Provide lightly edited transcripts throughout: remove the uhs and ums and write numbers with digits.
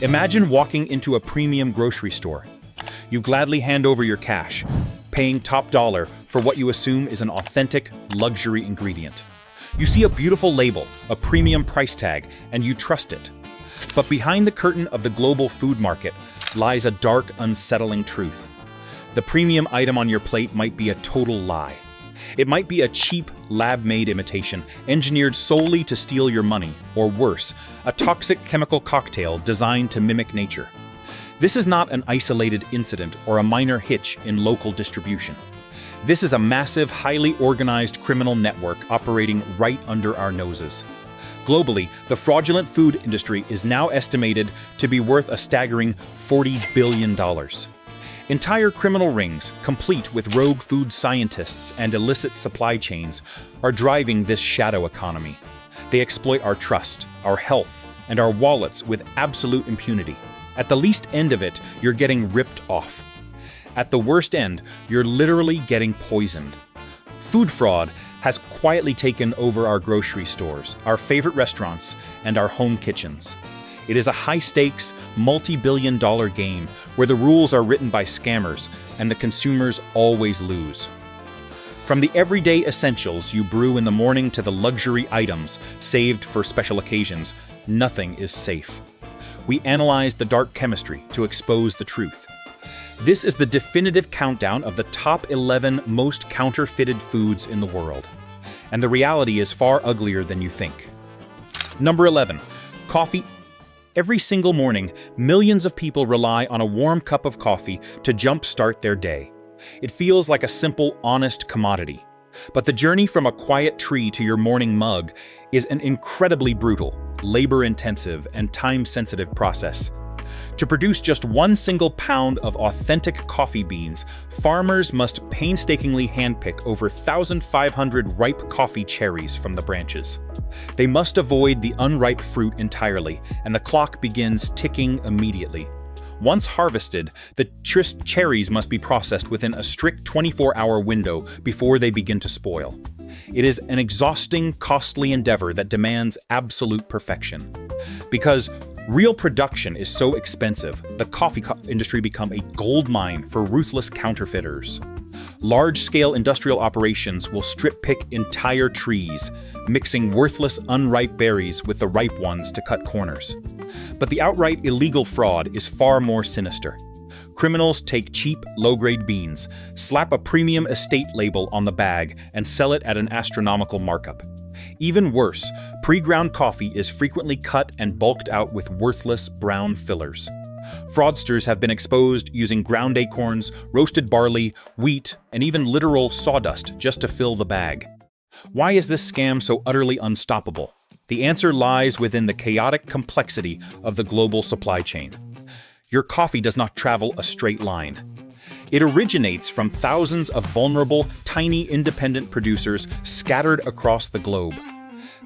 Imagine walking into a premium grocery store. You gladly hand over your cash, paying top dollar for what you assume is an authentic luxury ingredient. You see a beautiful label, a premium price tag, and you trust it. But behind the curtain of the global food market lies a dark, unsettling truth. The premium item on your plate might be a total lie. It might be a cheap, lab-made imitation, engineered solely to steal your money, or worse, a toxic chemical cocktail designed to mimic nature. This is not an isolated incident or a minor hitch in local distribution. This is a massive, highly organized criminal network operating right under our noses. Globally, the fraudulent food industry is now estimated to be worth a staggering $40 billion. Entire criminal rings, complete with rogue food scientists and illicit supply chains, are driving this shadow economy. They exploit our trust, our health, and our wallets with absolute impunity. At the least end of it, you're getting ripped off. At the worst end, you're literally getting poisoned. Food fraud has quietly taken over our grocery stores, our favorite restaurants, and our home kitchens. It is a high-stakes, multi-billion-dollar game where the rules are written by scammers and the consumers always lose. From the everyday essentials you brew in the morning to the luxury items saved for special occasions, nothing is safe. We analyze the dark chemistry to expose the truth. This is the definitive countdown of the top 11 most counterfeited foods in the world. And the reality is far uglier than you think. Number 11. Coffee. Every single morning, millions of people rely on a warm cup of coffee to jumpstart their day. It feels like a simple, honest commodity. But the journey from a quiet tree to your morning mug is an incredibly brutal, labor-intensive, and time-sensitive process. To produce just one single pound of authentic coffee beans, farmers must painstakingly handpick over 1,500 ripe coffee cherries from the branches. They must avoid the unripe fruit entirely, and the clock begins ticking immediately. Once harvested, the cherries must be processed within a strict 24-hour window before they begin to spoil. It is an exhausting, costly endeavor that demands absolute perfection. Because real production is so expensive, the coffee industry become a goldmine for ruthless counterfeiters. Large-scale industrial operations will strip-pick entire trees, mixing worthless, unripe berries with the ripe ones to cut corners. But the outright illegal fraud is far more sinister. Criminals take cheap, low-grade beans, slap a premium estate label on the bag, and sell it at an astronomical markup. Even worse, pre-ground coffee is frequently cut and bulked out with worthless brown fillers. Fraudsters have been exposed using ground acorns, roasted barley, wheat, and even literal sawdust just to fill the bag. Why is this scam so utterly unstoppable? The answer lies within the chaotic complexity of the global supply chain. Your coffee does not travel a straight line. It originates from thousands of vulnerable, tiny independent producers scattered across the globe.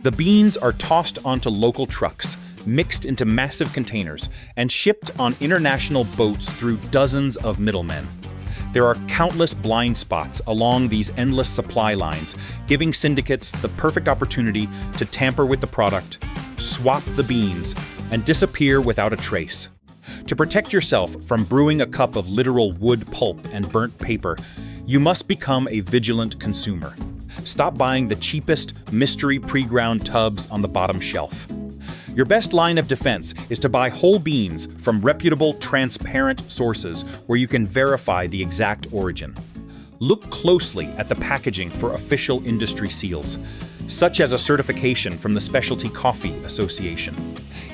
The beans are tossed onto local trucks, mixed into massive containers, and shipped on international boats through dozens of middlemen. There are countless blind spots along these endless supply lines, giving syndicates the perfect opportunity to tamper with the product, swap the beans, and disappear without a trace. To protect yourself from brewing a cup of literal wood pulp and burnt paper, you must become a vigilant consumer. Stop buying the cheapest mystery pre-ground tubs on the bottom shelf. Your best line of defense is to buy whole beans from reputable, transparent sources where you can verify the exact origin. Look closely at the packaging for official industry seals, such as a certification from the Specialty Coffee Association.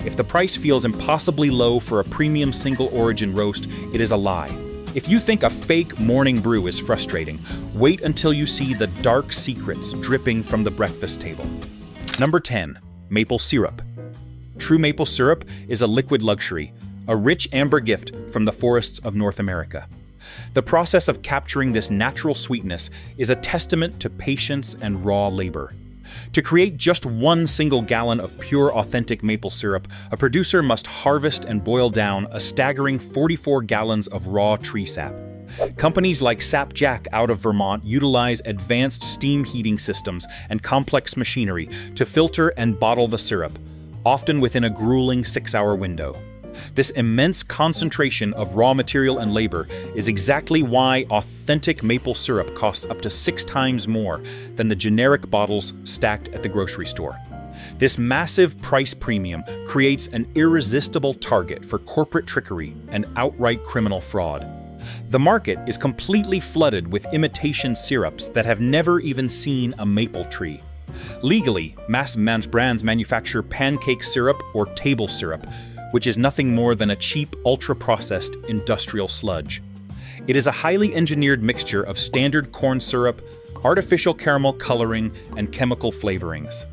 If the price feels impossibly low for a premium single-origin roast, it is a lie. If you think a fake morning brew is frustrating, wait until you see the dark secrets dripping from the breakfast table. Number 10. Maple syrup. True maple syrup is a liquid luxury, a rich amber gift from the forests of North America. The process of capturing this natural sweetness is a testament to patience and raw labor. To create just one single gallon of pure, authentic maple syrup, a producer must harvest and boil down a staggering 44 gallons of raw tree sap. Companies like Sapjack out of Vermont utilize advanced steam heating systems and complex machinery to filter and bottle the syrup, often within a grueling 6-hour window. This immense concentration of raw material and labor is exactly why authentic maple syrup costs up to 6 times more than the generic bottles stacked at the grocery store. This massive price premium creates an irresistible target for corporate trickery and outright criminal fraud. The market is completely flooded with imitation syrups that have never even seen a maple tree. Legally, mass brands manufacture pancake syrup or table syrup, which is nothing more than a cheap, ultra-processed industrial sludge. It is a highly engineered mixture of standard corn syrup, artificial caramel coloring, and chemical flavorings.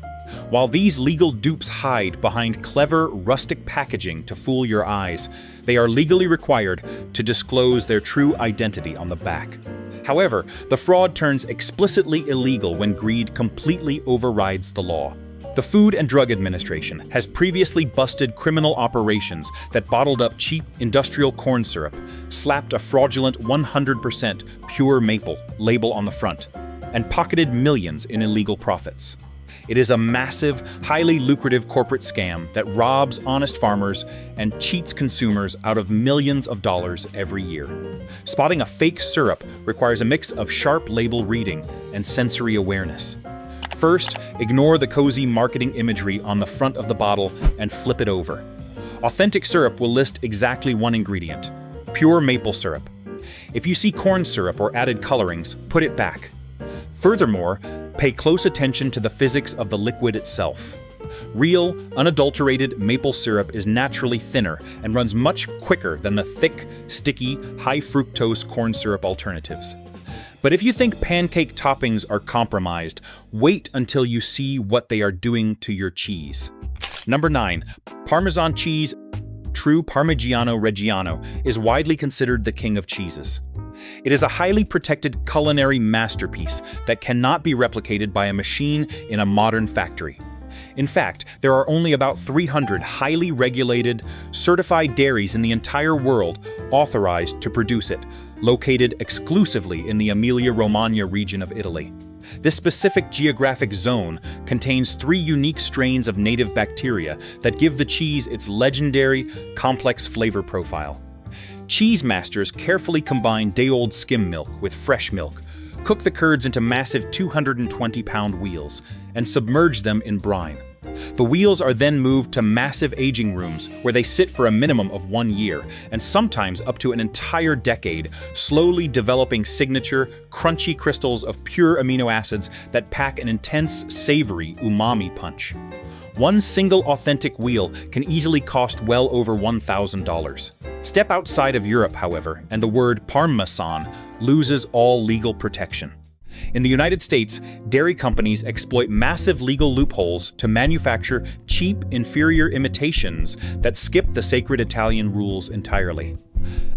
While these legal dupes hide behind clever, rustic packaging to fool your eyes, they are legally required to disclose their true identity on the back. However, the fraud turns explicitly illegal when greed completely overrides the law. The Food and Drug Administration has previously busted criminal operations that bottled up cheap industrial corn syrup, slapped a fraudulent 100% pure maple label on the front, and pocketed millions in illegal profits. It is a massive, highly lucrative corporate scam that robs honest farmers and cheats consumers out of millions of dollars every year. Spotting a fake syrup requires a mix of sharp label reading and sensory awareness. First, ignore the cozy marketing imagery on the front of the bottle and flip it over. Authentic syrup will list exactly one ingredient: pure maple syrup. If you see corn syrup or added colorings, put it back. Furthermore, pay close attention to the physics of the liquid itself. Real, unadulterated maple syrup is naturally thinner and runs much quicker than the thick, sticky, high-fructose corn syrup alternatives. But if you think pancake toppings are compromised, wait until you see what they are doing to your cheese. Number 9. Parmesan cheese. True Parmigiano Reggiano is widely considered the king of cheeses. It is a highly protected culinary masterpiece that cannot be replicated by a machine in a modern factory. In fact, there are only about 300 highly regulated, certified dairies in the entire world authorized to produce it, located exclusively in the Emilia-Romagna region of Italy. This specific geographic zone contains 3 unique strains of native bacteria that give the cheese its legendary, complex flavor profile. Cheese masters carefully combine day-old skim milk with fresh milk, cook the curds into massive 220-pound wheels, and submerge them in brine. The wheels are then moved to massive aging rooms where they sit for a minimum of 1 year, and sometimes up to an entire decade, slowly developing signature, crunchy crystals of pure amino acids that pack an intense, savory umami punch. One single authentic wheel can easily cost well over $1,000. Step outside of Europe, however, and the word Parmesan loses all legal protection. In the United States, dairy companies exploit massive legal loopholes to manufacture cheap, inferior imitations that skip the sacred Italian rules entirely.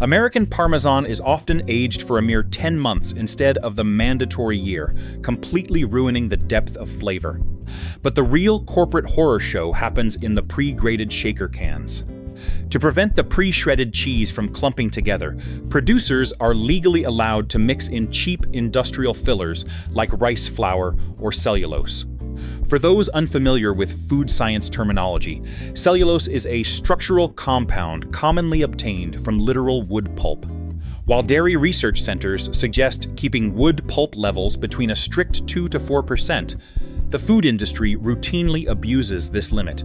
American Parmesan is often aged for a mere 10 months instead of the mandatory year, completely ruining the depth of flavor. But the real corporate horror show happens in the pre-grated shaker cans. To prevent the pre-shredded cheese from clumping together, producers are legally allowed to mix in cheap industrial fillers like rice flour or cellulose. For those unfamiliar with food science terminology, cellulose is a structural compound commonly obtained from literal wood pulp. While dairy research centers suggest keeping wood pulp levels between a strict 2 to 4%, the food industry routinely abuses this limit.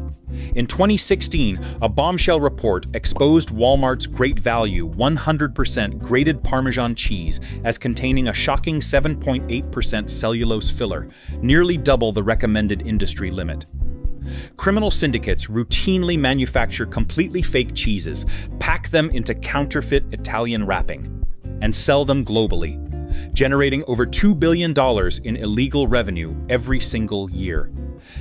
In 2016, a bombshell report exposed Walmart's great value 100% grated Parmesan cheese as containing a shocking 7.8% cellulose filler, nearly double the recommended industry limit. Criminal syndicates routinely manufacture completely fake cheeses, pack them into counterfeit Italian wrapping, and sell them globally, generating over $2 billion in illegal revenue every single year.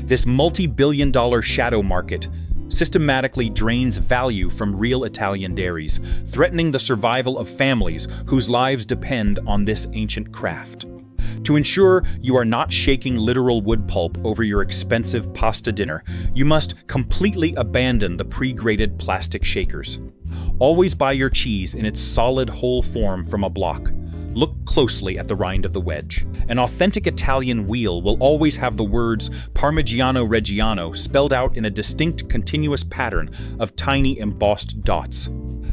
This multi-billion-dollar shadow market systematically drains value from real Italian dairies, threatening the survival of families whose lives depend on this ancient craft. To ensure you are not shaking literal wood pulp over your expensive pasta dinner, you must completely abandon the pre-grated plastic shakers. Always buy your cheese in its solid whole form from a block. Look closely at the rind of the wedge. An authentic Italian wheel will always have the words Parmigiano Reggiano spelled out in a distinct continuous pattern of tiny embossed dots.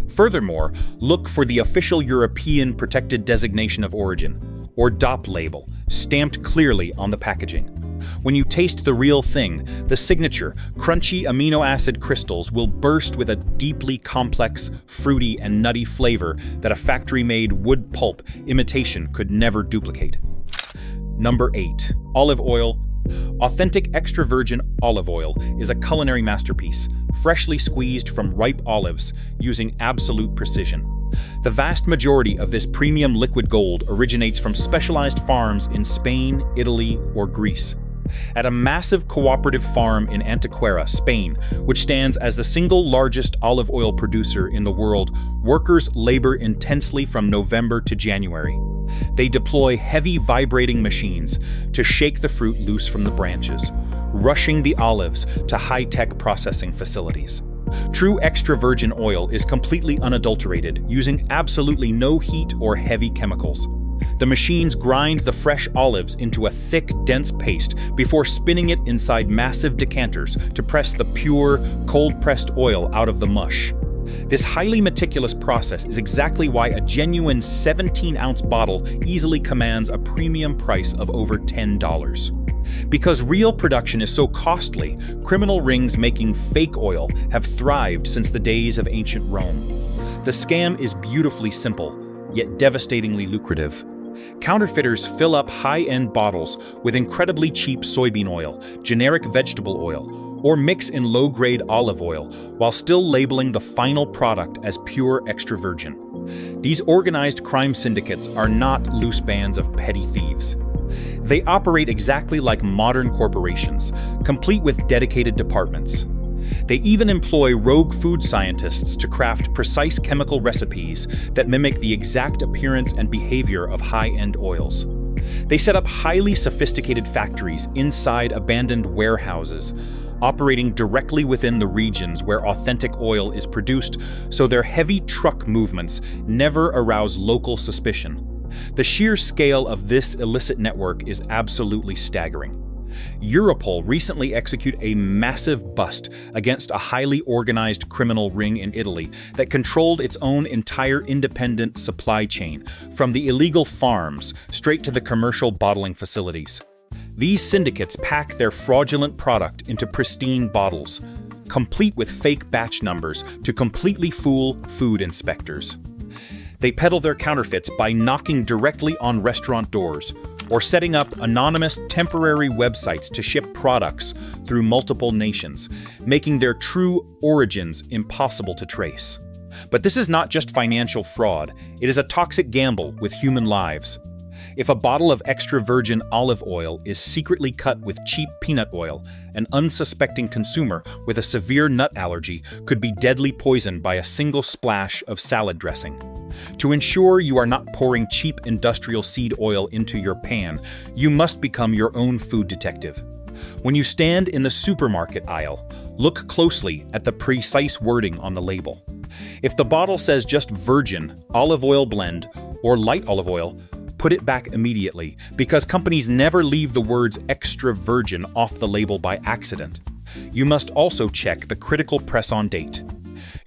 Furthermore, look for the official European Protected Designation of Origin, or DOP label, stamped clearly on the packaging. When you taste the real thing, the signature, crunchy amino acid crystals will burst with a deeply complex, fruity, and nutty flavor that a factory-made wood pulp imitation could never duplicate. Number 8. Olive oil. Authentic extra virgin olive oil is a culinary masterpiece, freshly squeezed from ripe olives using absolute precision. The vast majority of this premium liquid gold originates from specialized farms in Spain, Italy, or Greece. At a massive cooperative farm in Antequera, Spain, which stands as the single largest olive oil producer in the world, workers labor intensely from November to January. They deploy heavy vibrating machines to shake the fruit loose from the branches, rushing the olives to high-tech processing facilities. True extra virgin oil is completely unadulterated, using absolutely no heat or heavy chemicals. The machines grind the fresh olives into a thick, dense paste before spinning it inside massive decanters to press the pure, cold-pressed oil out of the mush. This highly meticulous process is exactly why a genuine 17-ounce bottle easily commands a premium price of over $10. Because real production is so costly, criminal rings making fake oil have thrived since the days of ancient Rome. The scam is beautifully simple, yet devastatingly lucrative. Counterfeiters fill up high-end bottles with incredibly cheap soybean oil, generic vegetable oil, or mix in low-grade olive oil while still labeling the final product as pure extra virgin. These organized crime syndicates are not loose bands of petty thieves. They operate exactly like modern corporations, complete with dedicated departments. They even employ rogue food scientists to craft precise chemical recipes that mimic the exact appearance and behavior of high-end oils. They set up highly sophisticated factories inside abandoned warehouses, operating directly within the regions where authentic oil is produced, so their heavy truck movements never arouse local suspicion. The sheer scale of this illicit network is absolutely staggering. Europol recently executed a massive bust against a highly organized criminal ring in Italy that controlled its own entire independent supply chain, from the illegal farms straight to the commercial bottling facilities. These syndicates pack their fraudulent product into pristine bottles, complete with fake batch numbers to completely fool food inspectors. They peddle their counterfeits by knocking directly on restaurant doors or setting up anonymous temporary websites to ship products through multiple nations, making their true origins impossible to trace. But this is not just financial fraud, it is a toxic gamble with human lives. If a bottle of extra virgin olive oil is secretly cut with cheap peanut oil, an unsuspecting consumer with a severe nut allergy could be deadly poisoned by a single splash of salad dressing. To ensure you are not pouring cheap industrial seed oil into your pan, you must become your own food detective. When you stand in the supermarket aisle, look closely at the precise wording on the label. If the bottle says just virgin, olive oil blend, or light olive oil, put it back immediately, because companies never leave the words extra virgin off the label by accident. You must also check the critical press-on date.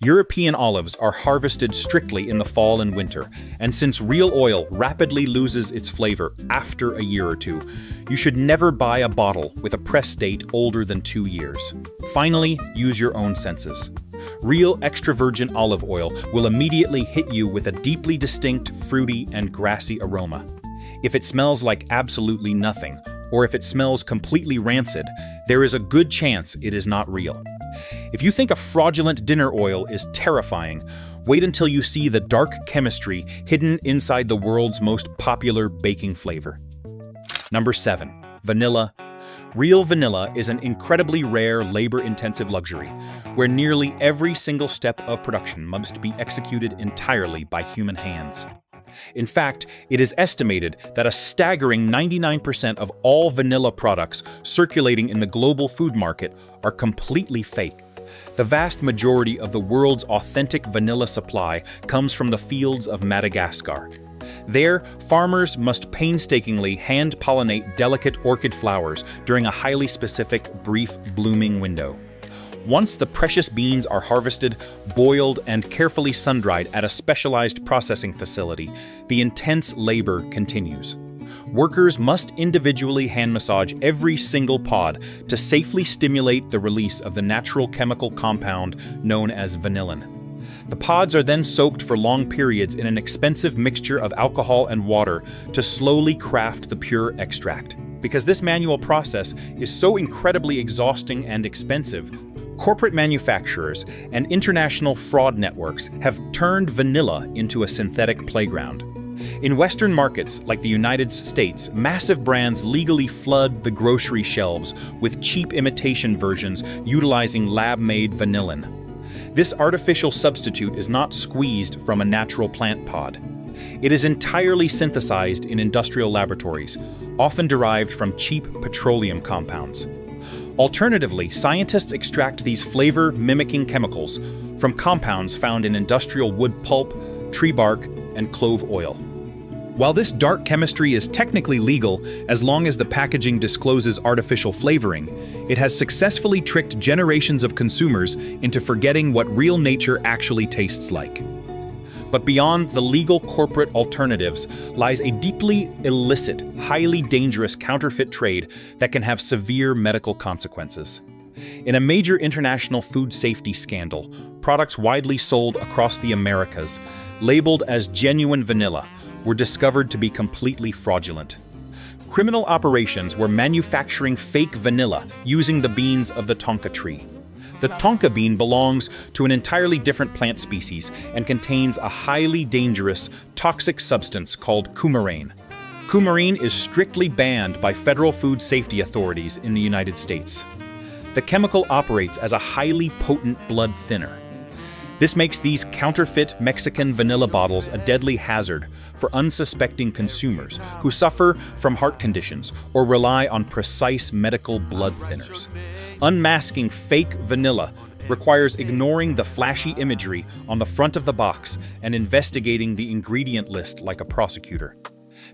European olives are harvested strictly in the fall and winter, and since real oil rapidly loses its flavor after a year or two, you should never buy a bottle with a press date older than 2 years. Finally, use your own senses. Real extra virgin olive oil will immediately hit you with a deeply distinct, fruity, and grassy aroma. If it smells like absolutely nothing, or if it smells completely rancid, there is a good chance it is not real. If you think a fraudulent dinner oil is terrifying, wait until you see the dark chemistry hidden inside the world's most popular baking flavor. Number 7. Vanilla. Real vanilla is an incredibly rare, labor-intensive luxury, where nearly every single step of production must be executed entirely by human hands. In fact, it is estimated that a staggering 99% of all vanilla products circulating in the global food market are completely fake. The vast majority of the world's authentic vanilla supply comes from the fields of Madagascar. There, farmers must painstakingly hand-pollinate delicate orchid flowers during a highly specific, brief blooming window. Once the precious beans are harvested, boiled, and carefully sun-dried at a specialized processing facility, the intense labor continues. Workers must individually hand-massage every single pod to safely stimulate the release of the natural chemical compound known as vanillin. The pods are then soaked for long periods in an expensive mixture of alcohol and water to slowly craft the pure extract. Because this manual process is so incredibly exhausting and expensive, corporate manufacturers and international fraud networks have turned vanilla into a synthetic playground. In Western markets like the United States, massive brands legally flood the grocery shelves with cheap imitation versions utilizing lab-made vanillin. This artificial substitute is not squeezed from a natural plant pod. It is entirely synthesized in industrial laboratories, often derived from cheap petroleum compounds. Alternatively, scientists extract these flavor-mimicking chemicals from compounds found in industrial wood pulp, tree bark, and clove oil. While this dark chemistry is technically legal as long as the packaging discloses artificial flavoring, it has successfully tricked generations of consumers into forgetting what real nature actually tastes like. But beyond the legal corporate alternatives lies a deeply illicit, highly dangerous counterfeit trade that can have severe medical consequences. In a major international food safety scandal, products widely sold across the Americas, labeled as genuine vanilla, were discovered to be completely fraudulent. Criminal operations were manufacturing fake vanilla using the beans of the tonka tree. The tonka bean belongs to an entirely different plant species and contains a highly dangerous, toxic substance called coumarin. Coumarin is strictly banned by federal food safety authorities in the United States. The chemical operates as a highly potent blood thinner. This makes these counterfeit Mexican vanilla bottles a deadly hazard for unsuspecting consumers who suffer from heart conditions or rely on precise medical blood thinners. Unmasking fake vanilla requires ignoring the flashy imagery on the front of the box and investigating the ingredient list like a prosecutor.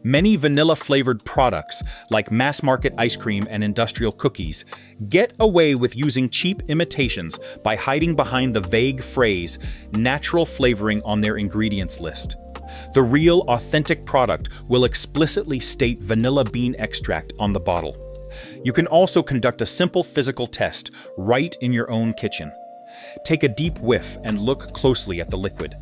Many vanilla-flavored products, like mass-market ice cream and industrial cookies, get away with using cheap imitations by hiding behind the vague phrase, natural flavoring on their ingredients list. The real, authentic product will explicitly state vanilla bean extract on the bottle. You can also conduct a simple physical test right in your own kitchen. Take a deep whiff and look closely at the liquid.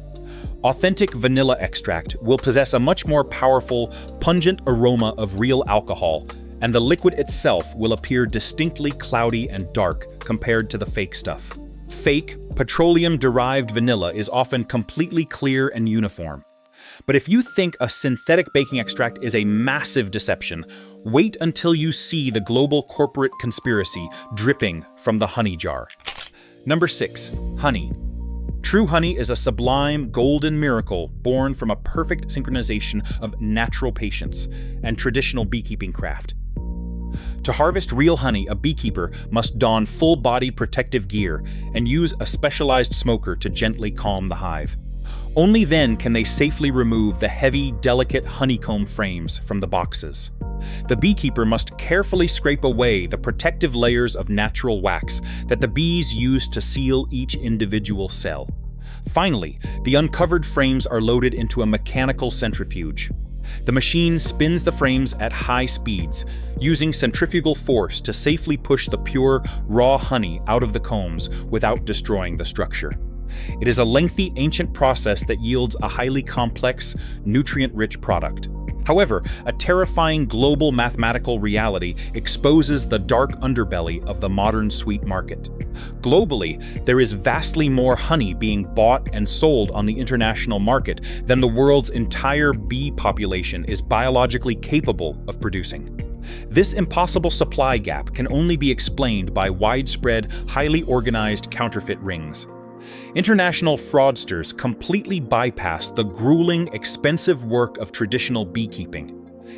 Authentic vanilla extract will possess a much more powerful, pungent aroma of real alcohol, and the liquid itself will appear distinctly cloudy and dark compared to the fake stuff. Fake, petroleum-derived vanilla is often completely clear and uniform. But if you think a synthetic baking extract is a massive deception, wait until you see the global corporate conspiracy dripping from the honey jar. Number 6. Honey. True honey is a sublime, golden miracle born from a perfect synchronization of natural patience and traditional beekeeping craft. To harvest real honey, a beekeeper must don full-body protective gear and use a specialized smoker to gently calm the hive. Only then can they safely remove the heavy, delicate honeycomb frames from the boxes. The beekeeper must carefully scrape away the protective layers of natural wax that the bees use to seal each individual cell. Finally, the uncovered frames are loaded into a mechanical centrifuge. The machine spins the frames at high speeds, using centrifugal force to safely push the pure, raw honey out of the combs without destroying the structure. It is a lengthy, ancient process that yields a highly complex, nutrient-rich product. However, a terrifying global mathematical reality exposes the dark underbelly of the modern sweet market. Globally, there is vastly more honey being bought and sold on the international market than the world's entire bee population is biologically capable of producing. This impossible supply gap can only be explained by widespread, highly organized counterfeit rings. International fraudsters completely bypass the grueling, expensive work of traditional beekeeping.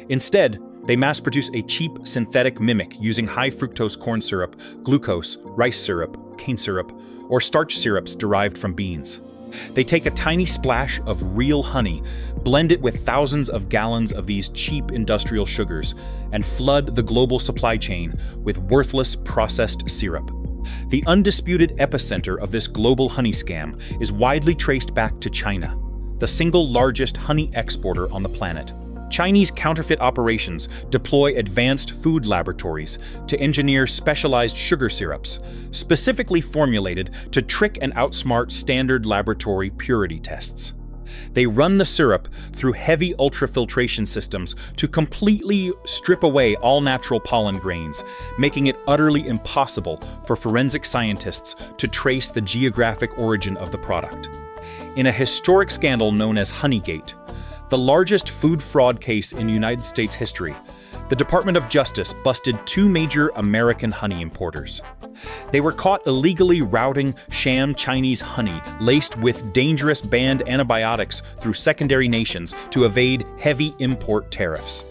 Instead, they mass-produce a cheap synthetic mimic using high-fructose corn syrup, glucose, rice syrup, cane syrup, or starch syrups derived from beans. They take a tiny splash of real honey, blend it with thousands of gallons of these cheap industrial sugars, and flood the global supply chain with worthless processed syrup. The undisputed epicenter of this global honey scam is widely traced back to China, the single largest honey exporter on the planet. Chinese counterfeit operations deploy advanced food laboratories to engineer specialized sugar syrups, specifically formulated to trick and outsmart standard laboratory purity tests. They run the syrup through heavy ultrafiltration systems to completely strip away all natural pollen grains, making it utterly impossible for forensic scientists to trace the geographic origin of the product. In a historic scandal known as Honeygate, the largest food fraud case in United States history, the Department of Justice busted two major American honey importers. They were caught illegally routing sham Chinese honey laced with dangerous banned antibiotics through secondary nations to evade heavy import tariffs.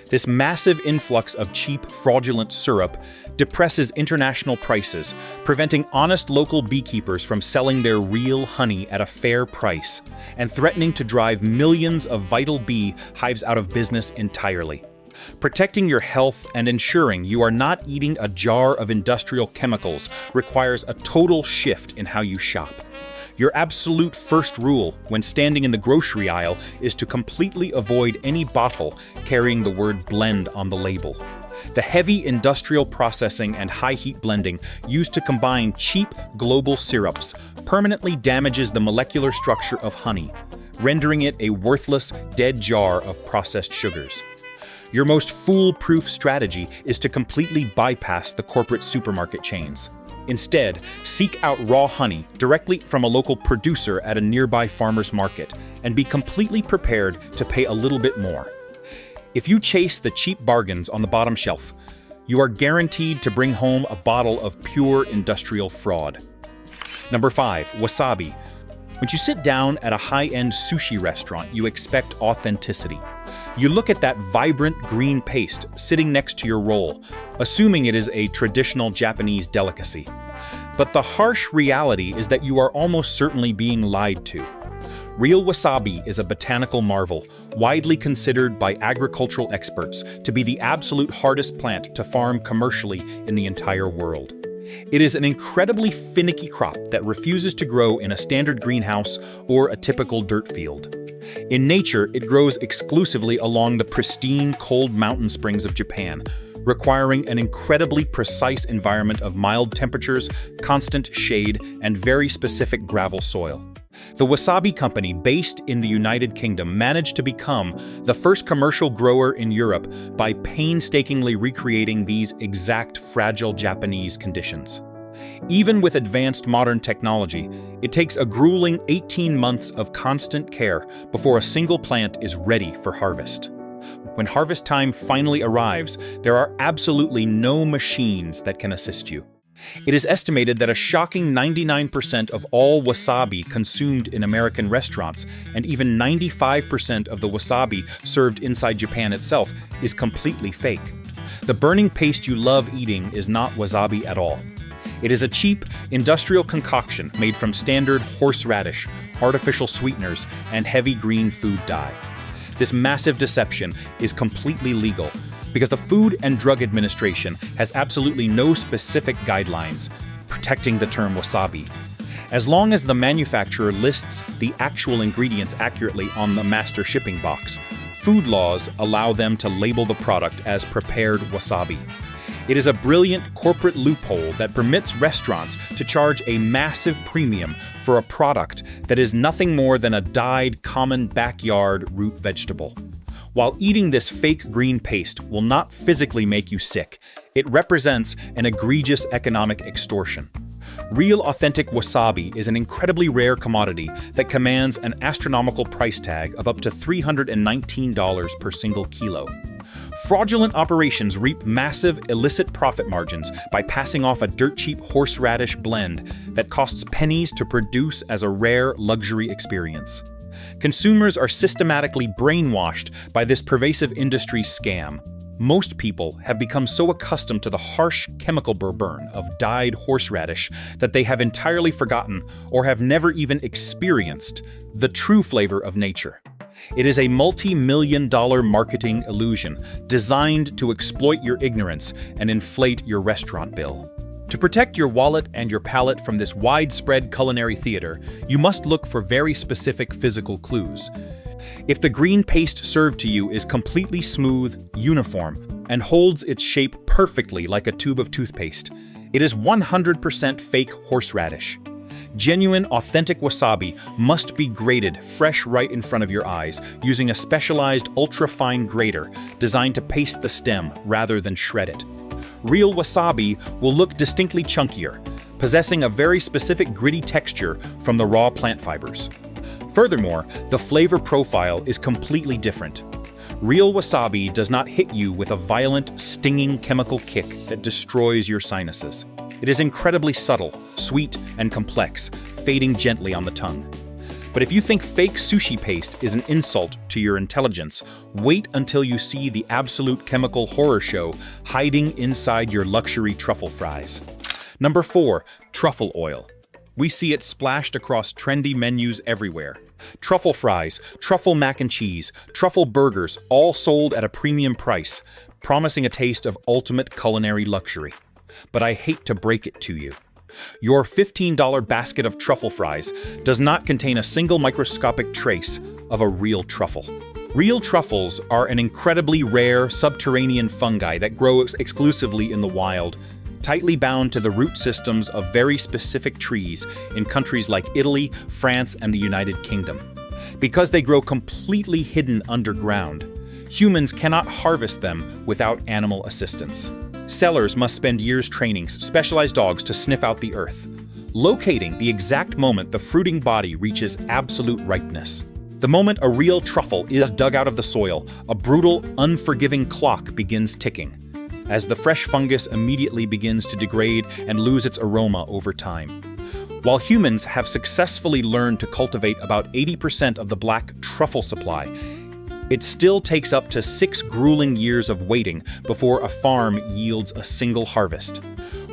This massive influx of cheap, fraudulent syrup depresses international prices, preventing honest local beekeepers from selling their real honey at a fair price, and threatening to drive millions of vital bee hives out of business entirely. Protecting your health and ensuring you are not eating a jar of industrial chemicals requires a total shift in how you shop. Your absolute first rule when standing in the grocery aisle is to completely avoid any bottle carrying the word blend on the label. The heavy industrial processing and high heat blending used to combine cheap global syrups permanently damages the molecular structure of honey, rendering it a worthless, dead jar of processed sugars. Your most foolproof strategy is to completely bypass the corporate supermarket chains. Instead, seek out raw honey directly from a local producer at a nearby farmer's market and be completely prepared to pay a little bit more. If you chase the cheap bargains on the bottom shelf, you are guaranteed to bring home a bottle of pure industrial fraud. Number 5. Wasabi. When you sit down at a high-end sushi restaurant, you expect authenticity. You look at that vibrant green paste sitting next to your roll, assuming it is a traditional Japanese delicacy. But the harsh reality is that you are almost certainly being lied to. Real wasabi is a botanical marvel, widely considered by agricultural experts to be the absolute hardest plant to farm commercially in the entire world. It is an incredibly finicky crop that refuses to grow in a standard greenhouse or a typical dirt field. In nature, it grows exclusively along the pristine, cold mountain springs of Japan, requiring an incredibly precise environment of mild temperatures, constant shade, and very specific gravel soil. The Wasabi company, based in the United Kingdom, managed to become the first commercial grower in Europe by painstakingly recreating these exact fragile Japanese conditions. Even with advanced modern technology, it takes a grueling 18 months of constant care before a single plant is ready for harvest. When harvest time finally arrives, there are absolutely no machines that can assist you. It is estimated that a shocking 99% of all wasabi consumed in American restaurants, and even 95% of the wasabi served inside Japan itself, is completely fake. The burning paste you love eating is not wasabi at all. It is a cheap, industrial concoction made from standard horseradish, artificial sweeteners, and heavy green food dye. This massive deception is completely legal, because the Food and Drug Administration has absolutely no specific guidelines protecting the term wasabi. As long as the manufacturer lists the actual ingredients accurately on the master shipping box, food laws allow them to label the product as prepared wasabi. It is a brilliant corporate loophole that permits restaurants to charge a massive premium for a product that is nothing more than a dyed common backyard root vegetable. While eating this fake green paste will not physically make you sick, it represents an egregious economic extortion. Real authentic wasabi is an incredibly rare commodity that commands an astronomical price tag of up to $319 per single kilo. Fraudulent operations reap massive illicit profit margins by passing off a dirt-cheap horseradish blend that costs pennies to produce as a rare luxury experience. Consumers are systematically brainwashed by this pervasive industry scam. Most people have become so accustomed to the harsh chemical burn of dyed horseradish that they have entirely forgotten or have never even experienced the true flavor of nature. It is a multi-million-dollar marketing illusion designed to exploit your ignorance and inflate your restaurant bill. To protect your wallet and your palate from this widespread culinary theater, you must look for very specific physical clues. If the green paste served to you is completely smooth, uniform, and holds its shape perfectly like a tube of toothpaste, it is 100% fake horseradish. Genuine, authentic wasabi must be grated fresh right in front of your eyes using a specialized ultra-fine grater designed to paste the stem rather than shred it. Real wasabi will look distinctly chunkier, possessing a very specific gritty texture from the raw plant fibers. Furthermore, the flavor profile is completely different. Real wasabi does not hit you with a violent, stinging chemical kick that destroys your sinuses. It is incredibly subtle, sweet, and complex, fading gently on the tongue. But if you think fake sushi paste is an insult to your intelligence, wait until you see the absolute chemical horror show hiding inside your luxury truffle fries. Number 4. Truffle oil. We see it splashed across trendy menus everywhere. Truffle fries, truffle mac and cheese, truffle burgers, all sold at a premium price, promising a taste of ultimate culinary luxury. But I hate to break it to you. Your $15 basket of truffle fries does not contain a single microscopic trace of a real truffle. Real truffles are an incredibly rare subterranean fungi that grow exclusively in the wild, tightly bound to the root systems of very specific trees in countries like Italy, France, and the United Kingdom. Because they grow completely hidden underground, humans cannot harvest them without animal assistance. Sellers must spend years training specialized dogs to sniff out the earth, locating the exact moment the fruiting body reaches absolute ripeness. The moment a real truffle is dug out of the soil, a brutal, unforgiving clock begins ticking, as the fresh fungus immediately begins to degrade and lose its aroma over time. While humans have successfully learned to cultivate about 80% of the black truffle supply, it still takes up to 6 grueling years of waiting before a farm yields a single harvest.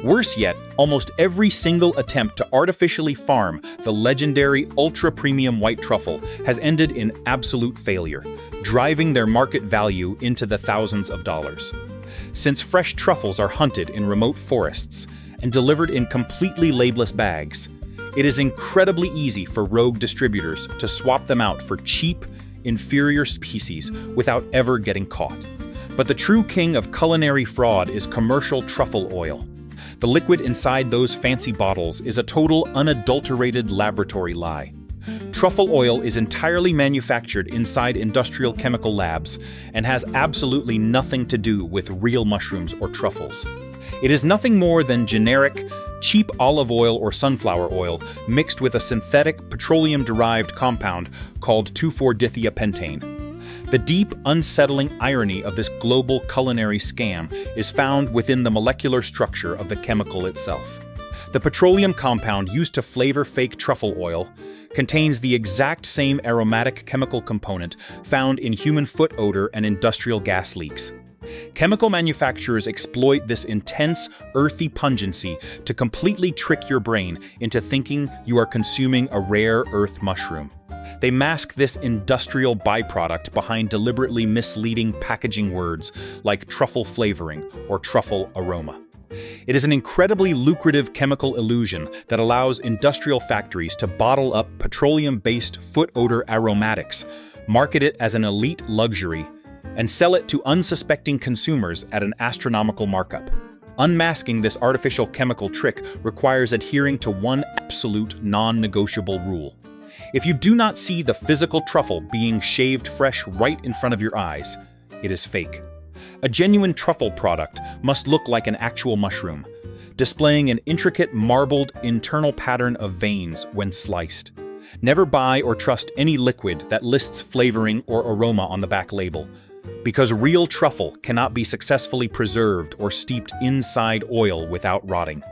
Worse yet, almost every single attempt to artificially farm the legendary ultra-premium white truffle has ended in absolute failure, driving their market value into the thousands of dollars. Since fresh truffles are hunted in remote forests and delivered in completely labelless bags, it is incredibly easy for rogue distributors to swap them out for cheap, inferior species without ever getting caught. But the true king of culinary fraud is commercial truffle oil. The liquid inside those fancy bottles is a total unadulterated laboratory lie. Truffle oil is entirely manufactured inside industrial chemical labs and has absolutely nothing to do with real mushrooms or truffles. It is nothing more than generic, cheap olive oil or sunflower oil mixed with a synthetic petroleum-derived compound called 2,4-dithiapentane. The deep, unsettling irony of this global culinary scam is found within the molecular structure of the chemical itself. The petroleum compound used to flavor fake truffle oil contains the exact same aromatic chemical component found in human foot odor and industrial gas leaks. Chemical manufacturers exploit this intense, earthy pungency to completely trick your brain into thinking you are consuming a rare earth mushroom. They mask this industrial byproduct behind deliberately misleading packaging words like truffle flavoring or truffle aroma. It is an incredibly lucrative chemical illusion that allows industrial factories to bottle up petroleum-based foot odor aromatics, market it as an elite luxury, and sell it to unsuspecting consumers at an astronomical markup. Unmasking this artificial chemical trick requires adhering to one absolute non-negotiable rule. If you do not see the physical truffle being shaved fresh right in front of your eyes, it is fake. A genuine truffle product must look like an actual mushroom, displaying an intricate marbled internal pattern of veins when sliced. Never buy or trust any liquid that lists flavoring or aroma on the back label, because real truffle cannot be successfully preserved or steeped inside oil without rotting.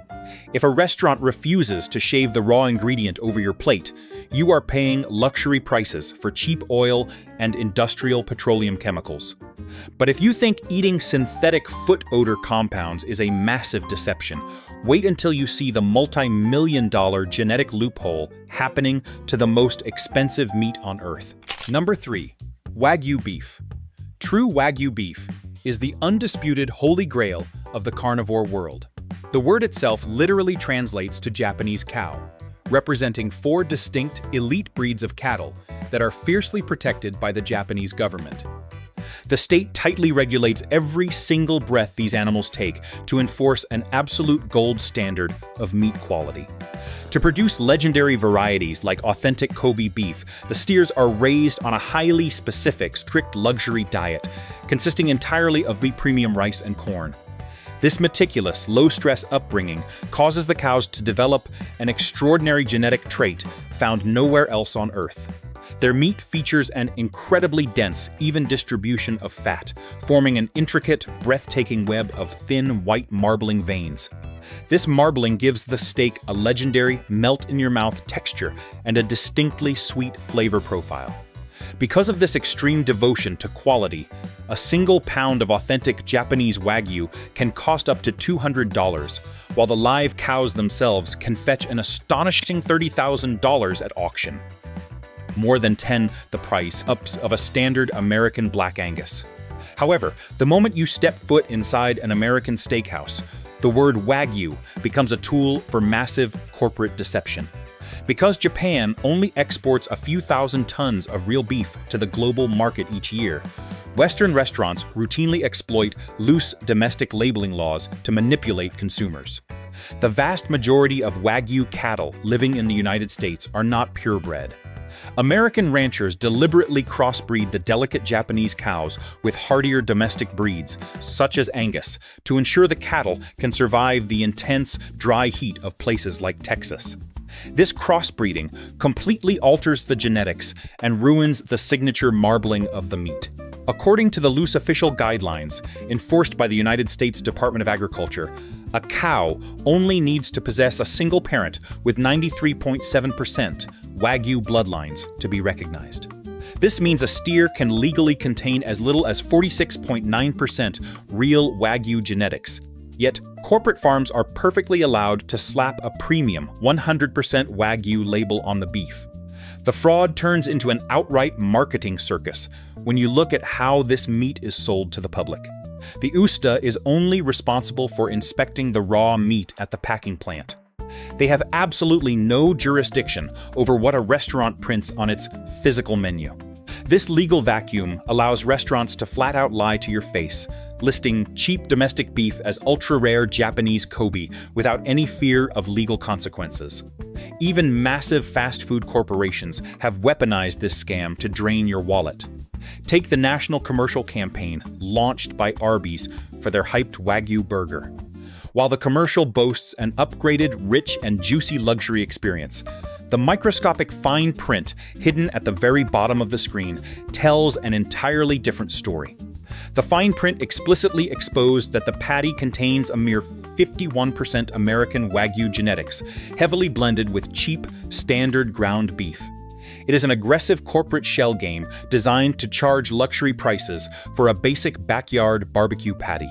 If a restaurant refuses to shave the raw ingredient over your plate, you are paying luxury prices for cheap oil and industrial petroleum chemicals. But if you think eating synthetic foot odor compounds is a massive deception, wait until you see the multi-million-dollar genetic loophole happening to the most expensive meat on Earth. Number 3. Wagyu Beef. True Wagyu beef is the undisputed holy grail of the carnivore world. The word itself literally translates to Japanese cow, representing 4 distinct elite breeds of cattle that are fiercely protected by the Japanese government. The state tightly regulates every single breath these animals take to enforce an absolute gold standard of meat quality. To produce legendary varieties like authentic Kobe beef, the steers are raised on a highly specific, strict luxury diet, consisting entirely of wheat premium rice and corn. This meticulous, low-stress upbringing causes the cows to develop an extraordinary genetic trait found nowhere else on Earth. Their meat features an incredibly dense, even distribution of fat, forming an intricate, breathtaking web of thin, white marbling veins. This marbling gives the steak a legendary, melt-in-your-mouth texture and a distinctly sweet flavor profile. Because of this extreme devotion to quality, a single pound of authentic Japanese Wagyu can cost up to $200, while the live cows themselves can fetch an astonishing $30,000 at auction. More than 10 the price of a standard American Black Angus. However, the moment you step foot inside an American steakhouse, the word Wagyu becomes a tool for massive corporate deception. Because Japan only exports a few thousand tons of real beef to the global market each year, Western restaurants routinely exploit loose domestic labeling laws to manipulate consumers. The vast majority of Wagyu cattle living in the United States are not purebred. American ranchers deliberately crossbreed the delicate Japanese cows with hardier domestic breeds, such as Angus, to ensure the cattle can survive the intense, dry heat of places like Texas. This crossbreeding completely alters the genetics and ruins the signature marbling of the meat. According to the loose official guidelines enforced by the United States Department of Agriculture, a cow only needs to possess a single parent with 93.7% Wagyu bloodlines to be recognized. This means a steer can legally contain as little as 46.9% real Wagyu genetics. Yet, corporate farms are perfectly allowed to slap a premium 100% Wagyu label on the beef. The fraud turns into an outright marketing circus when you look at how this meat is sold to the public. The USDA is only responsible for inspecting the raw meat at the packing plant. They have absolutely no jurisdiction over what a restaurant prints on its physical menu. This legal vacuum allows restaurants to flat out lie to your face, listing cheap domestic beef as ultra-rare Japanese Kobe without any fear of legal consequences. Even massive fast food corporations have weaponized this scam to drain your wallet. Take the national commercial campaign launched by Arby's for their hyped Wagyu burger. While the commercial boasts an upgraded, rich, and juicy luxury experience, the microscopic fine print hidden at the very bottom of the screen tells an entirely different story. The fine print explicitly exposed that the patty contains a mere 51% American Wagyu genetics, heavily blended with cheap, standard ground beef. It is an aggressive corporate shell game designed to charge luxury prices for a basic backyard barbecue patty.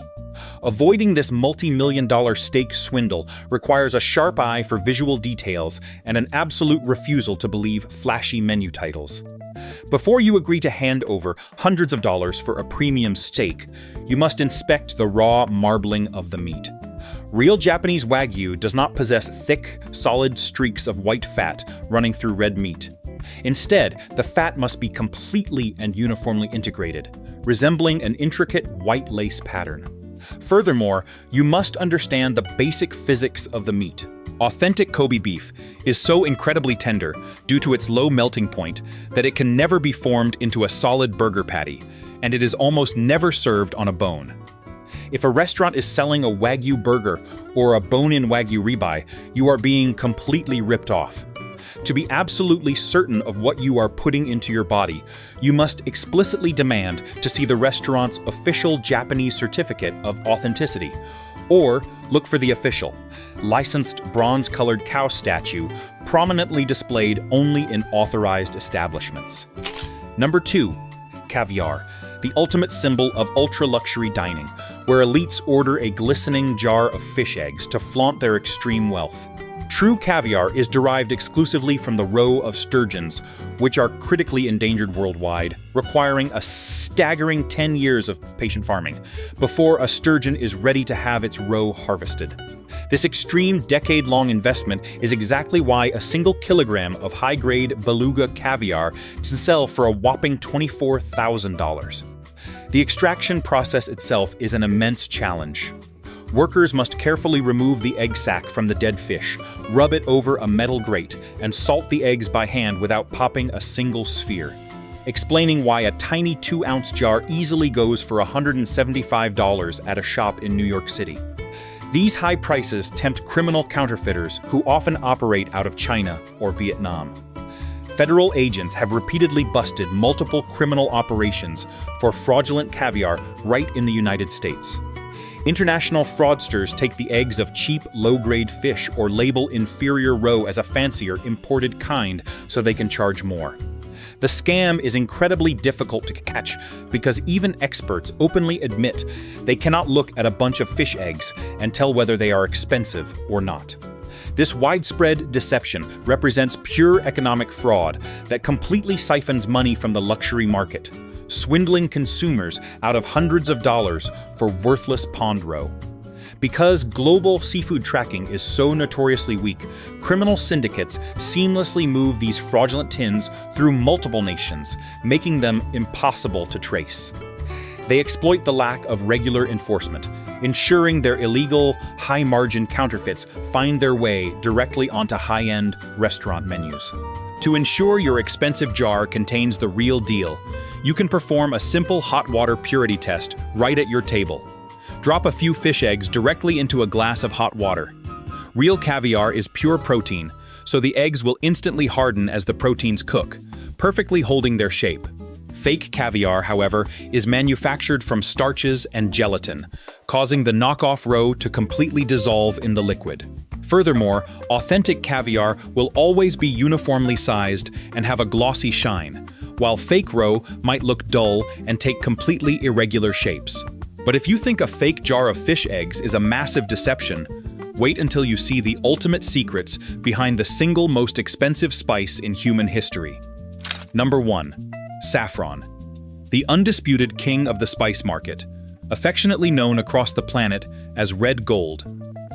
Avoiding this multi-million-dollar steak swindle requires a sharp eye for visual details and an absolute refusal to believe flashy menu titles. Before you agree to hand over hundreds of dollars for a premium steak, you must inspect the raw marbling of the meat. Real Japanese Wagyu does not possess thick, solid streaks of white fat running through red meat. Instead, the fat must be completely and uniformly integrated, resembling an intricate white lace pattern. Furthermore, you must understand the basic physics of the meat. Authentic Kobe beef is so incredibly tender due to its low melting point that it can never be formed into a solid burger patty, and it is almost never served on a bone. If a restaurant is selling a Wagyu burger or a bone-in Wagyu ribeye, you are being completely ripped off. To be absolutely certain of what you are putting into your body, you must explicitly demand to see the restaurant's official Japanese certificate of authenticity, or look for the official, licensed bronze-colored cow statue prominently displayed only in authorized establishments. Number 2. Caviar. the ultimate symbol of ultra-luxury dining, where elites order a glistening jar of fish eggs to flaunt their extreme wealth. True caviar is derived exclusively from the roe of sturgeons, which are critically endangered worldwide, requiring a staggering 10 years of patient farming before a sturgeon is ready to have its roe harvested. This extreme decade-long investment is exactly why a single kilogram of high-grade beluga caviar can sell for a whopping $24,000. The extraction process itself is an immense challenge. Workers must carefully remove the egg sac from the dead fish, rub it over a metal grate, and salt the eggs by hand without popping a single sphere, explaining why a tiny 2-ounce jar easily goes for $175 at a shop in New York City. These high prices tempt criminal counterfeiters who often operate out of China or Vietnam. Federal agents have repeatedly busted multiple criminal operations for fraudulent caviar right in the United States. International fraudsters take the eggs of cheap, low-grade fish or label inferior roe as a fancier, imported kind so they can charge more. The scam is incredibly difficult to catch because even experts openly admit they cannot look at a bunch of fish eggs and tell whether they are expensive or not. This widespread deception represents pure economic fraud that completely siphons money from the luxury market, swindling consumers out of hundreds of dollars for worthless pond roe. Because global seafood tracking is so notoriously weak, criminal syndicates seamlessly move these fraudulent tins through multiple nations, making them impossible to trace. They exploit the lack of regular enforcement, ensuring their illegal, high-margin counterfeits find their way directly onto high-end restaurant menus. To ensure your expensive jar contains the real deal, you can perform a simple hot water purity test right at your table. Drop a few fish eggs directly into a glass of hot water. Real caviar is pure protein, so the eggs will instantly harden as the proteins cook, perfectly holding their shape. Fake caviar, however, is manufactured from starches and gelatin, causing the knockoff roe to completely dissolve in the liquid. Furthermore, authentic caviar will always be uniformly sized and have a glossy shine, while fake roe might look dull and take completely irregular shapes. But if you think a fake jar of fish eggs is a massive deception, wait until you see the ultimate secrets behind the single most expensive spice in human history. Number 1. Saffron. The undisputed king of the spice market, affectionately known across the planet as red gold.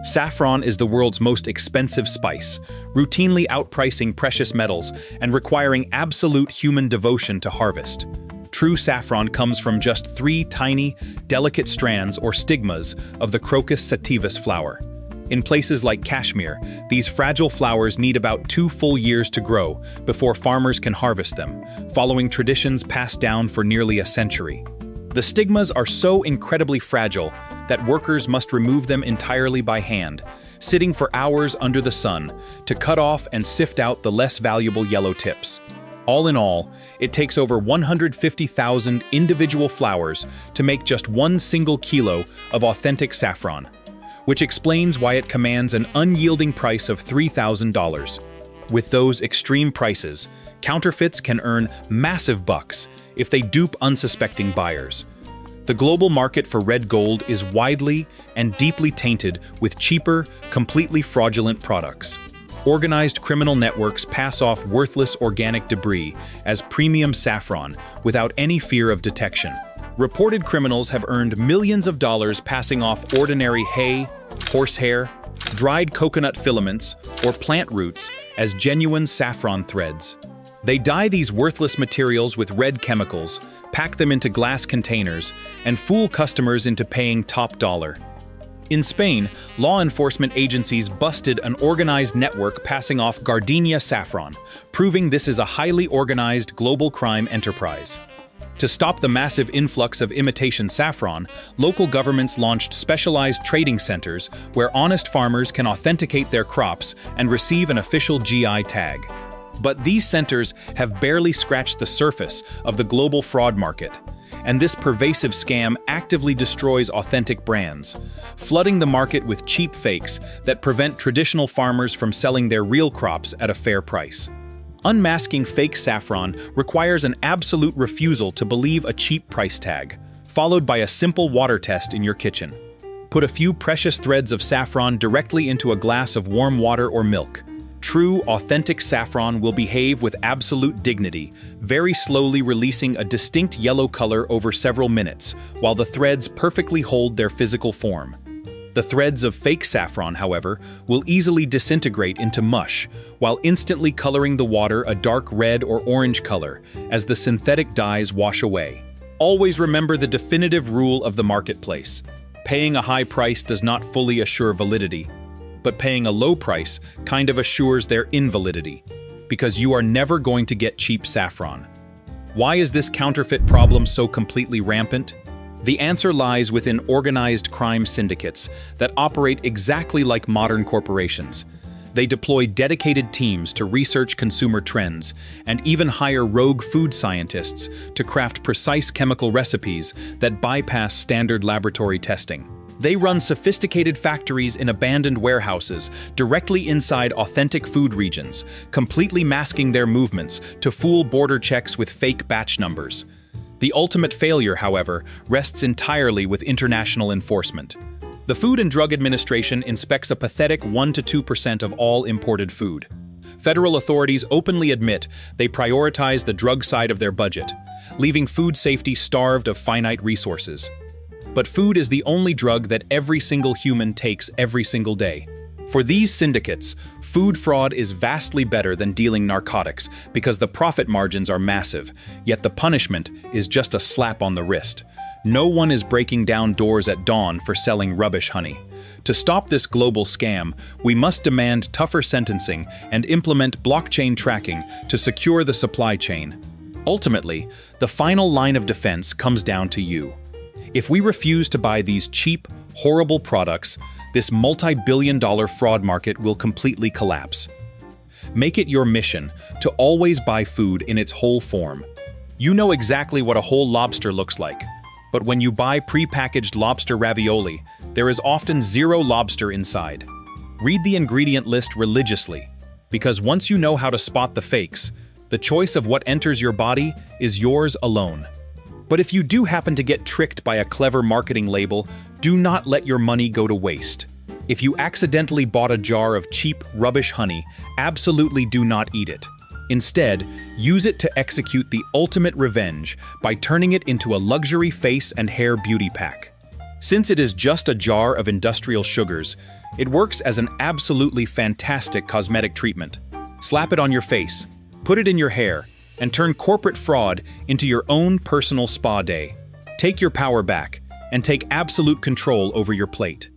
Saffron is the world's most expensive spice, routinely outpricing precious metals and requiring absolute human devotion to harvest. True saffron comes from just 3 tiny, delicate strands or stigmas of the Crocus sativus flower. In places like Kashmir, these fragile flowers need about 2 full years to grow before farmers can harvest them, following traditions passed down for nearly a century. The stigmas are so incredibly fragile that workers must remove them entirely by hand, sitting for hours under the sun to cut off and sift out the less valuable yellow tips. All in all, it takes over 150,000 individual flowers to make just 1 single kilo of authentic saffron, which explains why it commands an unyielding price of $3,000. With those extreme prices, counterfeits can earn massive bucks if they dupe unsuspecting buyers. The global market for red gold is widely and deeply tainted with cheaper, completely fraudulent products. Organized criminal networks pass off worthless organic debris as premium saffron without any fear of detection. Reported criminals have earned millions of dollars passing off ordinary hay, horsehair, dried coconut filaments, or plant roots as genuine saffron threads. They dye these worthless materials with red chemicals, pack them into glass containers, and fool customers into paying top dollar. In Spain, law enforcement agencies busted an organized network passing off gardenia saffron, proving this is a highly organized global crime enterprise. To stop the massive influx of imitation saffron, local governments launched specialized trading centers where honest farmers can authenticate their crops and receive an official GI tag. But these centers have barely scratched the surface of the global fraud market, and this pervasive scam actively destroys authentic brands, flooding the market with cheap fakes that prevent traditional farmers from selling their real crops at a fair price. Unmasking fake saffron requires an absolute refusal to believe a cheap price tag, followed by a simple water test in your kitchen. Put a few precious threads of saffron directly into a glass of warm water or milk. True, authentic saffron will behave with absolute dignity, very slowly releasing a distinct yellow color over several minutes, while the threads perfectly hold their physical form. The threads of fake saffron, however, will easily disintegrate into mush, while instantly coloring the water a dark red or orange color as the synthetic dyes wash away. Always remember the definitive rule of the marketplace. Paying a high price does not fully assure validity, but paying a low price kind of assures their invalidity, because you are never going to get cheap saffron. Why is this counterfeit problem so completely rampant? The answer lies within organized crime syndicates that operate exactly like modern corporations. They deploy dedicated teams to research consumer trends and even hire rogue food scientists to craft precise chemical recipes that bypass standard laboratory testing. They run sophisticated factories in abandoned warehouses directly inside authentic food regions, completely masking their movements to fool border checks with fake batch numbers. The ultimate failure, however, rests entirely with international enforcement. The Food and Drug Administration inspects a pathetic 1 to 2% of all imported food. Federal authorities openly admit they prioritize the drug side of their budget, leaving food safety starved of finite resources. But food is the only drug that every single human takes every single day. For these syndicates, food fraud is vastly better than dealing narcotics because the profit margins are massive, yet the punishment is just a slap on the wrist. No one is breaking down doors at dawn for selling rubbish honey. To stop this global scam, we must demand tougher sentencing and implement blockchain tracking to secure the supply chain. Ultimately, the final line of defense comes down to you. If we refuse to buy these cheap, horrible products, this multi-billion-dollar fraud market will completely collapse. Make it your mission to always buy food in its whole form. You know exactly what a whole lobster looks like, but when you buy pre-packaged lobster ravioli, there is often zero lobster inside. Read the ingredient list religiously, because once you know how to spot the fakes, the choice of what enters your body is yours alone. But if you do happen to get tricked by a clever marketing label, do not let your money go to waste. If you accidentally bought a jar of cheap, rubbish honey, absolutely do not eat it. Instead, use it to execute the ultimate revenge by turning it into a luxury face and hair beauty pack. Since it is just a jar of industrial sugars, it works as an absolutely fantastic cosmetic treatment. Slap it on your face, put it in your hair, and turn corporate fraud into your own personal spa day. Take your power back and take absolute control over your plate.